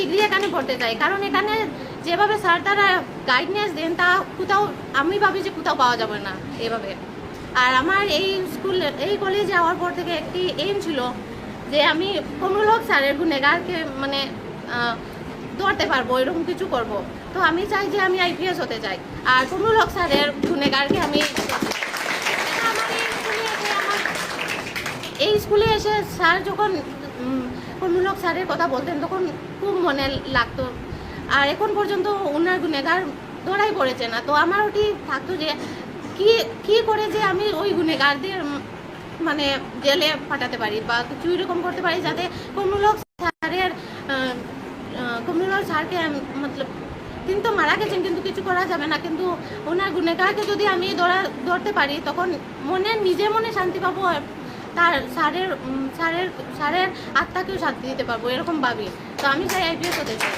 Degree এখানে পড়তে চাই, কারণ এখানে যেভাবে স্যার তারা গাইডনেস দেন তা কোথাও আমি ভাবি যে কোথাও পাওয়া যাবে না এভাবে। আর আমার এই কলেজে যাওয়ার পর থেকে একটি এইম ছিল যে আমি কমরুল হক স্যারের গুণেগারকে মানে ধরতে পারবো, এরকম কিছু করব। তো আমি চাই যে আমি আইপিএস হতে চাই, আর কমরুল হক স্যারের গুণেগারকে আমি এই স্কুলে এসে স্যার যখন কমরুল হক স্যারের কথা বলতেন তখন খুব মনে লাগতো। আর এখন পর্যন্ত ওনার গুণেগার ধরাই পড়েছে না। তো আমার ওটি থাকতো যে কি করে যে আমি ওই গুণেগারদের মানে জেলে পাঠাতে পারি বা কিছু এরকম করতে পারি যাতে কমরুল হক স্যারকে মতলব তিনি তো মারা গেছেন কিন্তু কিছু করা যাবে না, কিন্তু ওনার গুণেগারকে যদি আমি ধরতে পারি তখন নিজের মনে শান্তি পাবো, তার স্যারের আত্মাকেও শান্তি দিতে পারবো, এরকম ভাবি। তো আমি চাই আইপিএস হতে চাই।